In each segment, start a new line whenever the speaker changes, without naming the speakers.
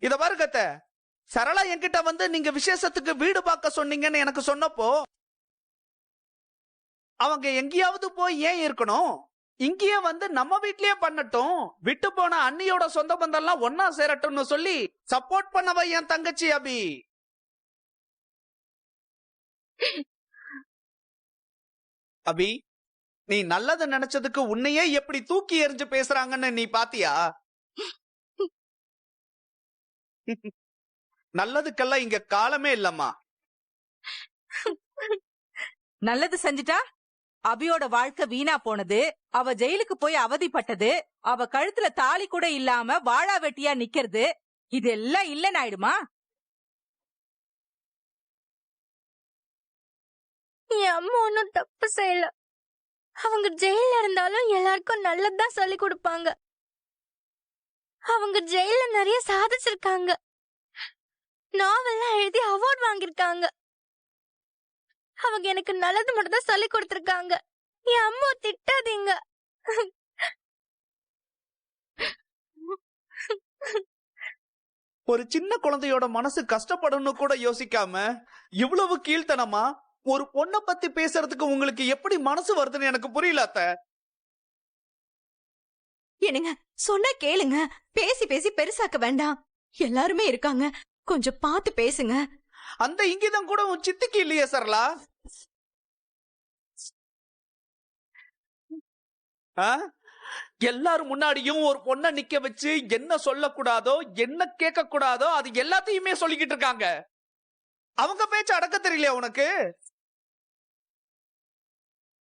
இத பாருங்க அத்தை, சரளா என்கிட்ட வந்து நீங்க விசேஷத்துக்கு வீடு பார்க்க சொன்னீங்கன்னு எனக்கு சொன்னப்போ அவங்க எங்கேயாவது போய் ஏன் இருக்கணும், இங்கேயே வந்து நம்ம வீட்லயே பண்ணட்டும், விட்டு போன அண்ணியோட சொந்த பந்தம் எல்லாம் ஒன்னா சேரட்டும்னு சொல்லி சப்போர்ட் பண்ணவ என் தங்கச்சி அபி. அபி, நீ நல்லது நினைச்சதுக்கு உன்னையே எப்படி தூக்கி எறிஞ்சு பேசுறாங்கன்னு நீ பாத்தியா? நல்லதுக்கெல்லாம் இங்க காலமே இல்லம்மா.
நல்லது செஞ்சுட்டா அபியோட வாழ்க்கை வீணா போனது, அவ ஜெயிலுக்கு போய் அவதிப்பட்டது, அவ கழுத்துல தாலி கூட இல்லாம வாழா வெட்டியா நிக்கிறது, இதெல்லாம் இல்லன்னு ஆயிடுமா?
என் அம்மா ஒன்னும் தப்பு செய்யல. அவங்க ஜெயில இருந்தாலும் எல்லாருக்கும் நல்லதுதான் சொல்லி கொடுப்பாங்க. அவங்க ஜெயில நிறைய சாதிச்சிருக்காங்க, நாவல்லாம் எழுதி அவார்ட் வாங்கிருக்காங்க. அவங்க எனக்கு நல்லது மட்டும் தான் சொல்லி கொடுத்திருக்காங்க. என் அம்மா திட்டாதீங்க.
ஒரு சின்ன குழந்தையோட மனசு கஷ்டப்படணும் கூட யோசிக்காம இவ்வளவு கீழ்த்தனமா ஒரு பொண்ணை பத்தி பேசுறதுக்கு உங்களுக்கு எப்படி மனசு வருதுன்னு எனக்கு புரியல அத்தை.
என்னங்க சொன்னா கேளுங்க, பேசி பேசி பெருசாக்க வேண்டாம். எல்லாருமே இருக்காங்க, கொஞ்சம் பார்த்து பேசுங்க.
அந்த இங்கிதம் கூட உன் சித்திக்கு இல்லையே சரளா? எல்லாரும் முன்னாடியும் ஒரு பொண்ணை நிக்க வச்சு என்ன சொல்லக்கூடாதோ என்ன கேட்க கூடாதோ அது எல்லாத்தையுமே சொல்லிக்கிட்டு இருக்காங்க. அவங்க பேச்சு அடக்க தெரியலையா உனக்கு?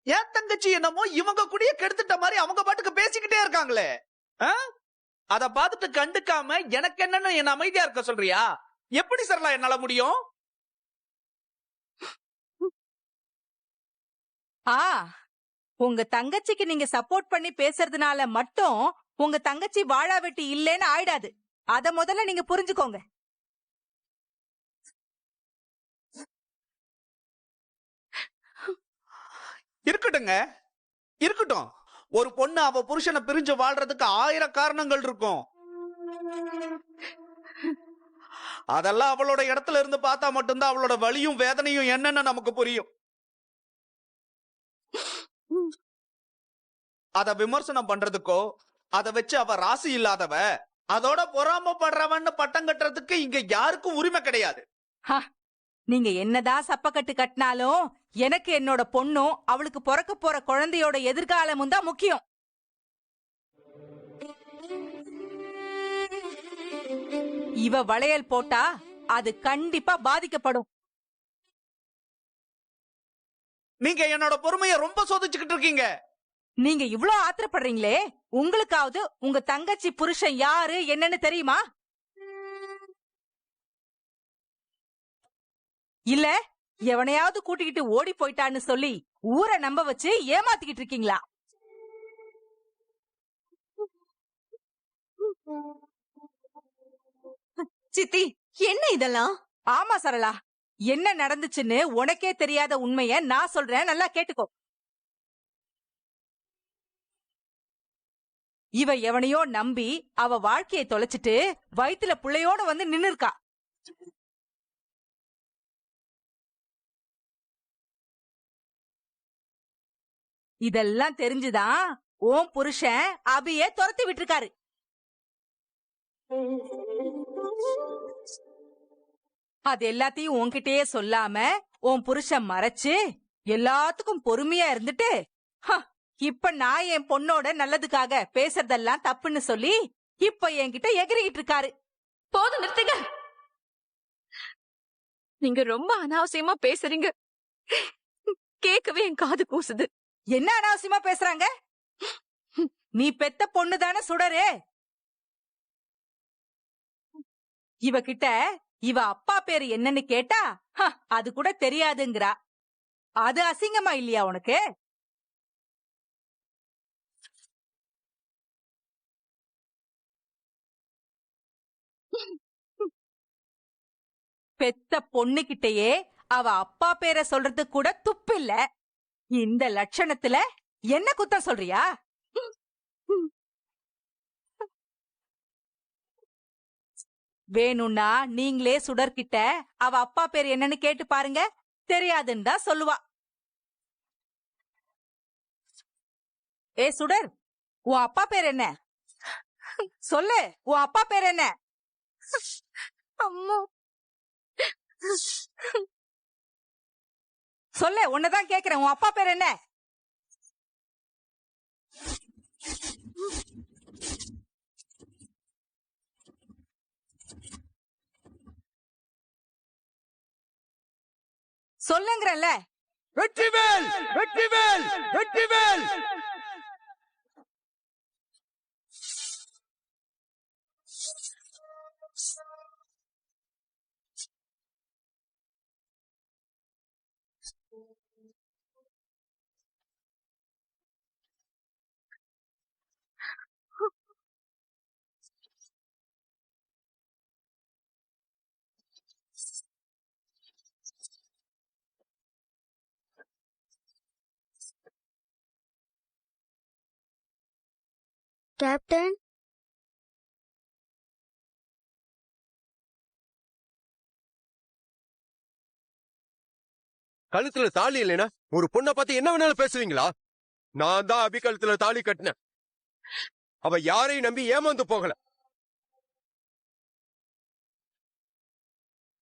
என் தங்கச்சி என்னமோ இவங்க கூடயே கெடுத்துட்ட மாதிரி அவங்க பாட்டுக்கு பேசிக்கிட்டே இருக்காங்களே. அத பார்த்துட்டு கண்டுக்காம எனக்கு என்னன்னு என்ன அமைதியா இருக்க சொல்றியா? எப்படி சரளா என்னால முடியும்?
உங்க தங்கச்சிக்கு நீங்க சப்போர்ட் பண்ணி பேசுறதுனால மட்டும் உங்க தங்கச்சி வாழா வெட்டி இல்லேன்னு ஆயிடாது. அத முதல்ல நீங்க புரிஞ்சுக்கோங்க.
இருக்கட்டுங்க, இருக்கட்டும். ஒரு பொண்ணு அவ புருஷனை பிரிஞ்சு வாழ்றதுக்கு 1000 காரணங்கள் இருக்கும். அதெல்லாம் அவளோட இடத்துல இருந்து பார்த்தா மட்டும்தான் அவளோட வலியும் வேதனையும் என்னன்னு நமக்கு புரியும். அத விமர்சனம் பண்றதுக்கோ அத வச்சு அவ ராசி இல்லாதவ அதோட பொறாமப்படுறவன்னு பட்டம் கட்டுறதுக்கு இங்க யாருக்கும் உரிமை கிடையாது.
நீங்க என்னதான் சப்பக்கட்டு கட்டினாலும் எனக்கு என்னோட பொண்ணும் அவளுக்கு பிறக்க போற குழந்தையோட எதிர்காலமும் தான் முக்கியம். இவ வளையல் போட்டா அது கண்டிப்பா பாதிக்கப்படும்.
நீங்க என்னோட பொறுமையை ரொம்ப சோதிச்சுக்கிட்டு இருக்கீங்க.
நீங்க இவ்ளோ ஆத்திரப்படுறீங்களே, உங்களுக்காவது உங்க தங்கச்சி புருஷன் யாரு என்னன்னு தெரியுமா? இல்ல எவனையாவது கூட்டிக்கிட்டு ஓடி போயிட்டான்னு சொல்லி ஊரை நம்ப வச்சு ஏமாத்திக்கிட்டு இருக்கீங்களா?
சித்தி என்ன இதெல்லாம்?
ஆமா சரளா, என்ன நடந்துச்சுன்னு உனக்கே தெரியாத உண்மைய நான் சொல்றேன், நல்லா கேட்டுக்கோ. இவ எவனையோ நம்பி அவ வாழ்க்கையை தொலைச்சிட்டு வயித்துல புள்ளையோட வந்து நின்னு இருக்கா. இதெல்லாம் தெரிஞ்சுதான் ஓம் புருஷன் அபிய துரத்தி விட்டுருக்காரு. அது எல்லாத்தையும் உன்கிட்டயே சொல்லாம உன் புருஷன் மறைச்சு எல்லாத்துக்கும் பொறுமையா இருந்துட்டு இப்ப நான் என் பொண்ணோட நல்லதுக்காக பேசுறதெல்லாம் தப்புன்னு சொல்லி இப்ப என்கிட்ட எகிரிக்கிட்டு இருக்காரு.
போதும் நிறுத்துங்க. நீங்க ரொம்ப அனாவசியமா பேசுறீங்க. கேட்கவே என் காது கூசுது.
என்ன அனாவசியமா பேசுறாங்க? நீ பெத்த பொண்ணுதானே சுடரு. இவகிட்ட இவ அப்பா பேரு என்னன்னு கேட்டா அது கூட தெரியாதுங்கிறா. அது அசிங்கமா இல்லையா உனக்கு? பெத்த பொண்ணுகிட்டயே அவ அப்பா பேரை சொல்றது கூட துப்பில்ல. இந்த லட்சணத்துல என்ன குத்தம் சொல்றியா? வேணும்னா நீங்களே சுடர்கிட்ட அவ அப்பா பேர் என்னன்னு கேட்டு பாருங்க, தெரியாதுன்னு தான் சொல்லுவா. ஏ சுடர், உன் அப்பா பேர் என்ன? சொல்லு, உன் அப்பா பேர் என்ன?
அம்மா.
சொல்லு, உன்னதான் கேக்குறேன், உன் அப்பா பேர் என்ன? சொல்லுங்கறல்ல.
வெற்றிவேல், வெற்றிவேல், வெற்றிவேல்.
கேப்டன்,
கழுத்துல தாலி இல்லைனா ஒரு பொண்ணை பார்த்து என்ன வேணாலும் பேசுவீங்களா? நான் தான் அபி கழுத்துல தாலி கட்டினேன். அவ யாரையும் நம்பி ஏமாந்து போகல.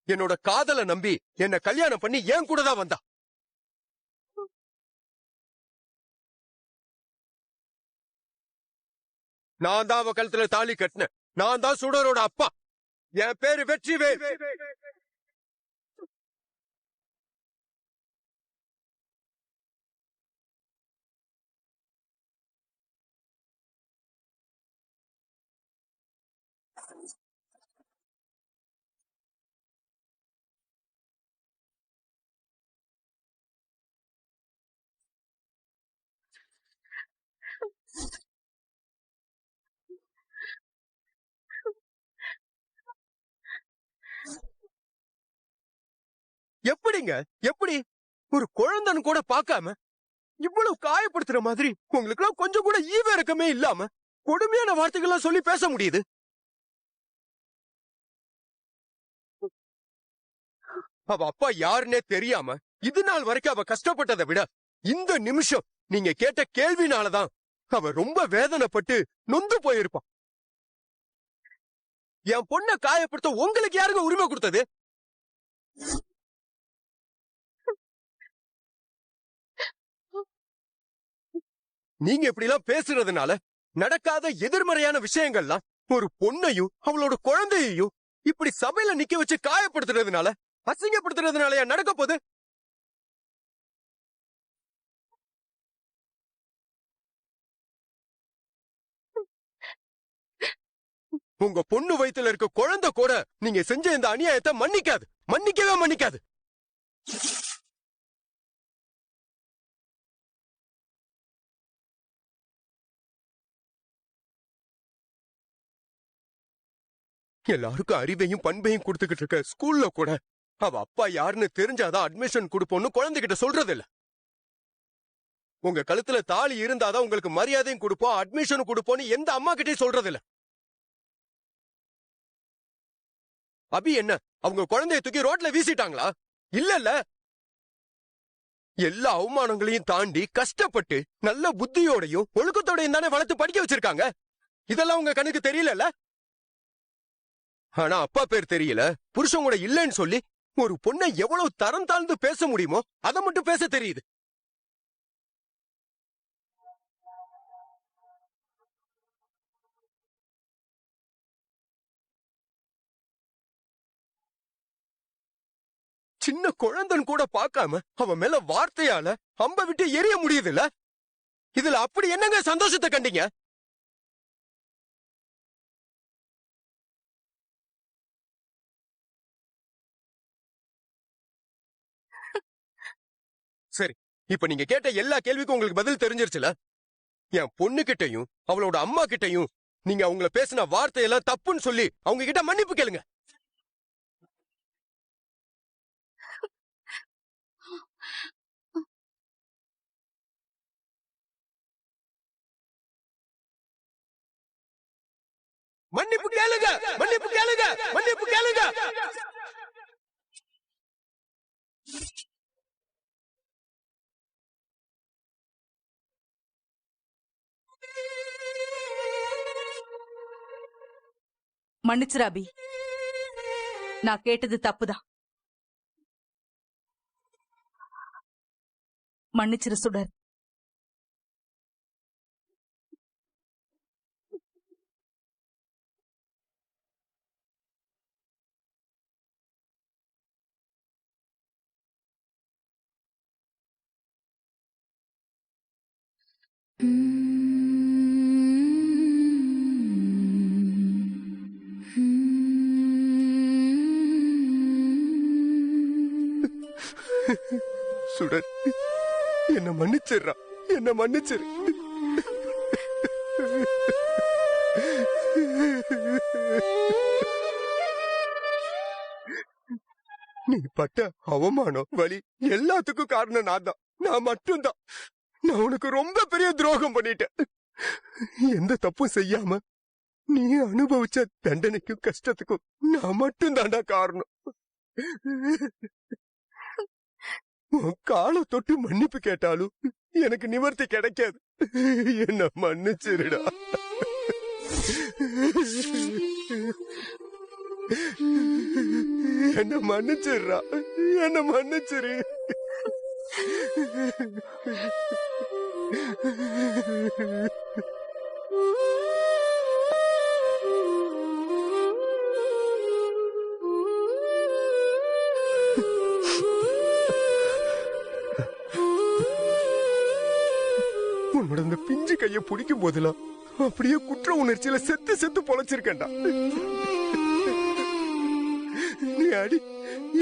என்னோட காதலை நம்பி என்ன கல்யாணம் பண்ணி ஏன் கூட தான் வந்தா. நான் தான் அவ கழுத்துல தாலி கட்டினேன். நான் தான் சுடரோட அப்பா. என் பேரு வெற்றிவேல். எப்படிங்க, எப்படி ஒரு குழந்தைன்னு கூட பார்க்காம இவ்வளவு காயப்படுத்துற மாதிரி உங்களுக்கு எல்லாம் கொஞ்சம் கூட ஈவ இறக்கமே இல்லாம கொடுமையான வார்த்தைகள்லாம் சொல்லி பேச முடியுது? அவ அப்பா யாருன்னே தெரியாம இது நாள் வரைக்கும் அவ கஷ்டப்பட்டதை விட இந்த நிமிஷம் நீங்க கேட்ட கேள்வினாலதான் அவ ரொம்ப வேதனைப்பட்டு நொந்து போயிருப்பான். என் பொண்ணை காயப்படுத்த உங்களுக்கு யாருங்க உரிமை கொடுத்தது? நீங்க இப்படி எல்லாம் பேசுறதுனால நடக்காத எதிர்மறையான விஷயங்கள்லாம் ஒரு பொண்ணையும் அவளோட குழந்தையையும் இப்படி சபையில நிக்க வச்சு காயப்படுத்துறதுனால, அசிங்கப்படுத்துறதுனாலயா நடக்க போகுது? உங்க பொண்ணு வயித்துல இருக்க குழந்தை கூட நீங்க செஞ்ச இந்த அநியாயத்தை மன்னிக்காது, மன்னிக்கவே மன்னிக்காது. எல்லாருக்கும் அறிவையும் பண்பையும் கொடுத்துக்கிட்டு இருக்க ஸ்கூல்ல கூட அவ அப்பா யாருன்னு தெரிஞ்சாதான் அட்மிஷன் கொடுப்போம்னு குழந்தைகிட்ட சொல்றது இல்ல. உங்க கழுத்துல தாலி இருந்தாதான் உங்களுக்கு மரியாதையும் கொடுப்போம், அட்மிஷன் கொடுப்போம்னு எந்த அம்மா கிட்டயும் சொல்றது இல்ல. அபி என்ன அவங்க குழந்தைய தூக்கி ரோட்ல வீசிட்டாங்களா? இல்ல. எல்லா அவமானங்களையும் தாண்டி கஷ்டப்பட்டு நல்ல புத்தியோடையும் ஒழுக்கத்தோடையும் தானே வளர்த்து படிக்க வச்சிருக்காங்க. இதெல்லாம் உங்க கண்ணுக்கு தெரியல. ஆனா அப்பா பேர் தெரியல, புருஷன் கூட இல்லைன்னு சொல்லி ஒரு பொண்ணை எவ்வளவு தரம் தாழ்ந்து பேச முடியுமோ அதை மட்டும் பேச தெரியுது. சின்ன குழந்தைன்னு கூட பார்க்காம அவன் மேல வார்த்தையால அம்ப விட்டு எரிய முடியுதுல்ல. இதுல அப்படி என்னங்க சந்தோஷத்தை கண்டீங்க? சரி, இப்ப நீங்க கேட்ட எல்லா கேள்விக்கும் உங்களுக்கு பதில் தெரிஞ்சிருச்சுல. என் பொண்ணு கிட்டையும் அவளோட அம்மா கிட்டையும் நீங்க அவங்கள பேசின வார்த்தையெல்லாம் தப்புன்னு சொல்லி அவங்க கிட்ட மன்னிப்பு கேளுங்க. மன்னிப்பு கேளுங்க, மன்னிப்பு கேளுங்க, மன்னிப்பு கேளுங்க.
மன்னிச்சிரு அபி, நான் கேட்டது தப்புதான். மன்னிச்சிரு சுடர்.
சுடர், என்ன மன்னிச்சிடுறா, என்ன மன்னிச்சிரு. நீ பட்ட அவமானம், வலி எல்லாத்துக்கும் காரணம் நான் தான். நான் மட்டும்தான். நான் உனக்கு ரொம்ப பெரிய துரோகம் பண்ணிட்டேன். எந்த தப்பும் செய்யாம நீ அனுபவிச்ச தண்டனைக்கும் கஷ்டத்துக்கும் நான் மட்டும்தான்டா காரணம். உன் காலை தொட்டு மன்னிப்பு கேட்டாலும் எனக்கு நிவர்த்தி கிடைக்காது. என்ன மன்னிச்சிருடா. என்ன மன்னிச்சிடுறா, என்ன மன்னிச்சிரு. உன்னோட இந்த பிஞ்சு கைய பிடிக்கும் போதெல்லாம் அப்படியே குற்ற உணர்ச்சியில செத்து செத்து பொழைச்சிருக்கேன்டா. நீ அடி,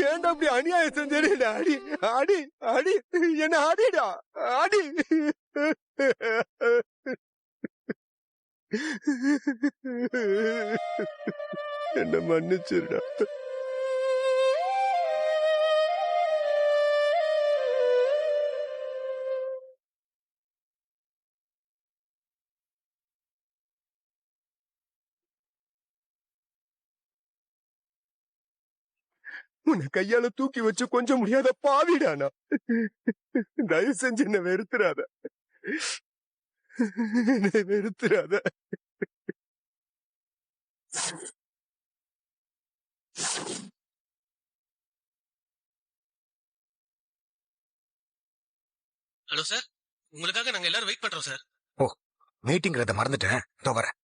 ஏன்டா அப்படி அநியாயம் செஞ்சேடா? அடி அடி அடி, என்ன அடிடா, அடி. என்ன மன்னிச்சிருடா. உன்னை கையால தூக்கி வச்சு கொஞ்சம் முடியாத பாவிடானா. தயவு செஞ்சு என்ன வெறுத்துறாத, என்னை வெறுத்துறாத.
ஹலோ சார், உங்களுக்காக நாங்க எல்லாரும் வெயிட் பண்றோம் சார்.
ஓ, மீட்டிங்கிறத மறந்துட்டேன். இதோ வரேன்.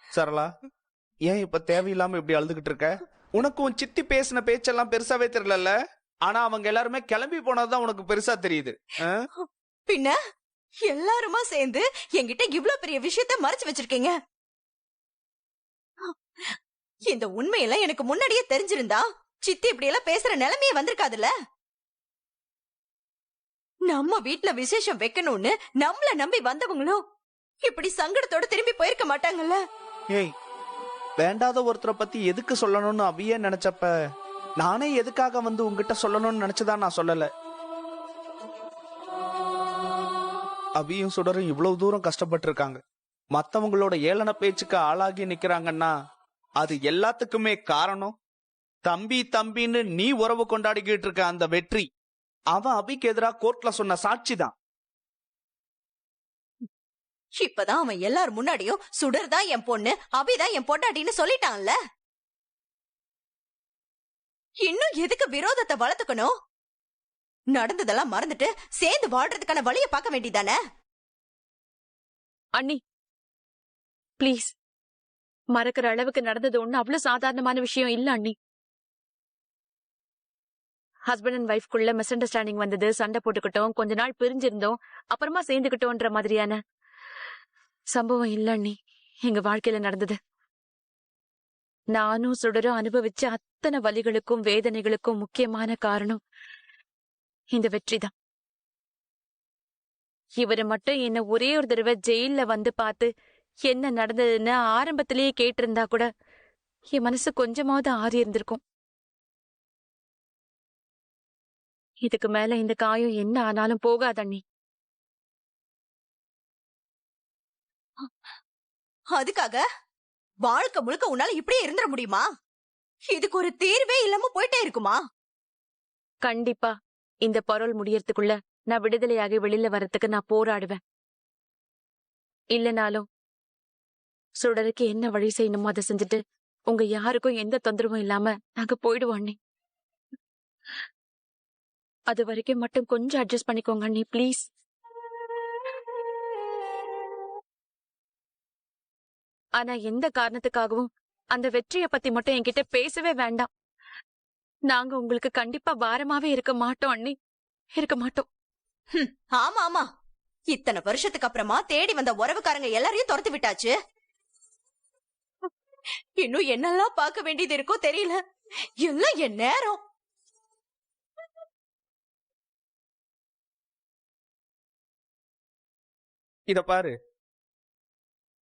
சரளா, ஏன் இப்ப தேவையில்லாம இப்படி அழுதுகிட்டு இருக்க? உனக்கு உன் சித்தி பேசின பேச்செல்லாம் பெருசாவே தெரியல. ஆனா அவங்க எல்லாருமே கிளம்பி போனதுதான் உனக்கு பெருசா தெரியுது.
பின்ன எல்லாருமா சேர்ந்து என்கிட்ட இவ்ளோ பெரிய விஷயத்த மறைச்சு வச்சிருக்கீங்க. இந்த உண்மையெல்லாம் எனக்கு முன்னாடியே தெரிஞ்சிருந்தா சித்தி இப்படி எல்லாம் பேசுற நிலைமையே வந்திருக்காதுல்ல. நம்ம வீட்ல விசேஷம் வைக்கணும்னு நம்மள நம்பி வந்தவங்களும் இப்படி சங்கடத்தோட திரும்பி போயிருக்க மாட்டாங்கல்ல.
ஏய், வேண்டாத ஒருத்தரை பத்தி எதுக்கு சொல்லணும்னு அவியே நினைச்சப்ப நானே எதுக்காக வந்து உங்ககிட்ட சொல்லணும்னு நினைச்சுதான் நான் சொல்லல. அவியும் சுடரும் இவ்வளவு தூரம் கஷ்டப்பட்டு இருக்காங்க. மத்தவங்களோட ஏளன பேச்சுக்கு ஆளாகி நிக்கிறாங்கன்னா அது எல்லாத்துக்குமே காரணம் தம்பி தம்பின்னு நீ உறவு கொண்டாடிக்கிட்டு இருக்க அந்த வெற்றி அவன் அபிக்கு எதிரா கோர்ட்ல சொன்ன சாட்சிதான்.
இப்பதான் அவன் எல்லார் முன்னாடியும் சுடர் தான் என் பொண்ணு, அபிதான் என் பொண்டாட்டின்னு சொல்லிட்டான்ல. இன்னும் எதுக்கு விரோதத்தை வளர்த்துக்கணும்? நடந்ததெல்லாம் மறந்துட்டு சேர்ந்து வாழ்றதுக்கான வழிய பார்க்க வேண்டியதானே?
அண்ணி ப்ளீஸ், மறக்கிற அளவுக்கு நடந்தது ஒண்ணு அவ்வளவு சாதாரணமான விஷயம் இல்ல அண்ணி. ஹஸ்பண்ட் அண்ட் ஒய்ஃப்குள்ள மிஸ் அண்டர்ஸ்டாண்டிங் வந்தது, சண்டை போட்டுக்கிட்டோம், கொஞ்ச நாள் பிரிஞ்சிருந்தோம், அப்புறமா சேர்ந்துக்கிட்டோன்ற மாதிரியான சம்பவம் இல்ல அண்ணி எங்க வாழ்க்கையில நடந்தது. நானும் சுடரும் அனுபவிச்ச அத்தனை வலிகளுக்கும் வேதனைகளுக்கும் முக்கியமான காரணம் இந்த வெற்றிதான். இவரு மட்டும் என்ன ஒரே ஒரு தடவை ஜெயில வந்து பார்த்து என்ன நடந்ததுன்னு ஆரம்பத்திலேயே கேட்டிருந்தா கூட என் மனசு கொஞ்சமாவது ஆறி இருந்திருக்கும். இதுக்கு மேல இந்த காயம் என்ன ஆனாலும் போகாதண்ணி.
அதுக்காக வாழ்க்கை முழுக்க உன்னால இப்படியே இருந்துட முடியுமா? இதுக்கு ஒரு தீர்வே இல்லாம போயிட்டே இருக்குமா?
கண்டிப்பா இந்த பரோல் முடியறதுக்குள்ள நான் விடுதலையாகி வெளியில வர்றதுக்கு நான் போராடுவேன். இல்லனாலும் சுடருக்கு என்ன வழி செய்யணுமோ அதை செஞ்சுட்டு உங்க யாருக்கும் எந்த தொந்தரவும் இல்லாம நாங்க போயிடுவோம் அண்ணி. அது வரைக்கும் மட்டும் கொஞ்சம் அட்ஜஸ்ட் பண்ணிக்கோங்க அண்ணி ப்ளீஸ். ஆனா எந்த காரணத்துக்காகவும் அந்த வெற்றிய பத்தி மட்டும் என்கிட்ட பேசவே வேண்டாம். நாங்க உங்களுக்கு கண்டிப்பா பாரமாவே இருக்க மாட்டோம் அண்ணி, இருக்க மாட்டோம்.
ஆமா ஆமா, இத்தனை வருஷத்துக்கு அப்புறமா தேடி வந்த உறவுக்காரங்க எல்லாரையும் துரத்து விட்டாச்சு. இன்னும் என்னெல்லாம் பார்க்க வேண்டியது இருக்கோ தெரியல. எல்லாம் என் நேரம்.
இத பாரு,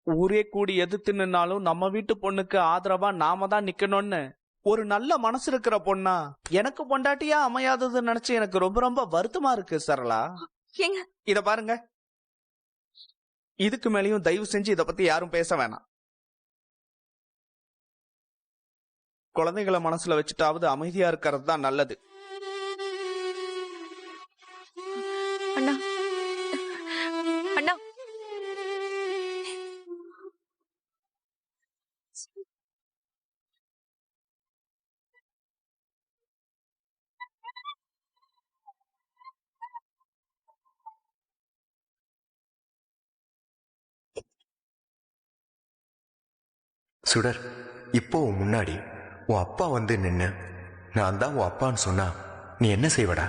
ஊரே கூடி எதிர்த்து நின்னாலும் நம்ம வீட்டு பொண்ணுக்கு ஆதரவா நாம தான் நிக்கணும்னு ஒரு நல்ல மனசு இருக்கிற பொண்ணா எனக்கு பொண்டாட்டியா அமையாதது நினைச்சு எனக்கு ரொம்ப ரொம்ப வருத்தமா இருக்கு சரளா. இத பாருங்க, இதுக்கு மேலயும் தயவு செஞ்சு இத பத்தி யாரும் பேச வேணாம். குழந்தைகளை மனசுல வச்சுட்டாவது அமைதியா இருக்கிறது தான் நல்லது.
அண்ணா அண்ணா
சுடர், இப்போ உன் முன்னாடி உன் அப்பா வந்து நின்னு நான் தான் உன் அப்பான்னு சொன்னா நீ என்ன செய்வடா?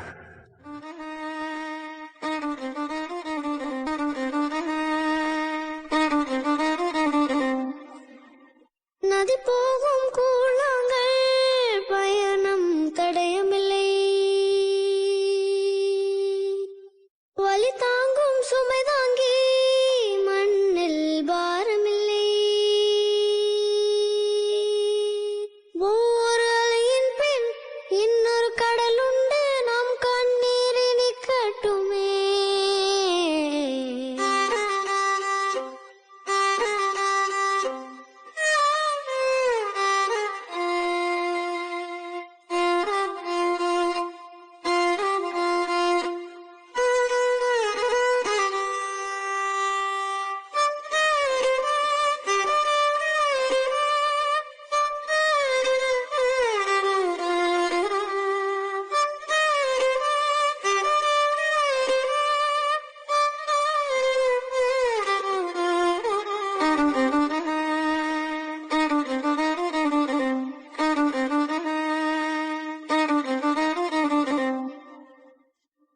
நதி போகும் கூழாங்கள் பயணம் தடயமில்லை, வலி தாங்கும் சுமை தாங்கி மண்ணில் பாரமில்லை, ஒவ்வொரு அலையின் பின் இன்னொரு கடலுண்டு நாம் கண்ணீரை நிக்கட்டுமே.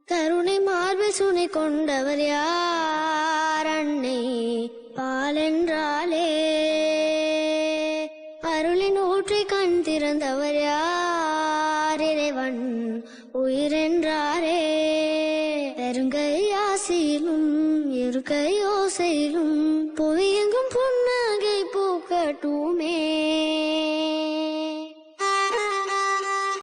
கருணை மார்பில் சுனை கொண்டவர் யார்? அன்னை பாலென்றாலே. அருளின் ஊற்றை கண் திறந்தவர் யார்? இறைவன் உயிரென்றாரே. பெருங்கை ஆசையிலும் இருக்கை ஓசையிலும் புவியெங்கும் புன்னகை பூக்கட்டுமே.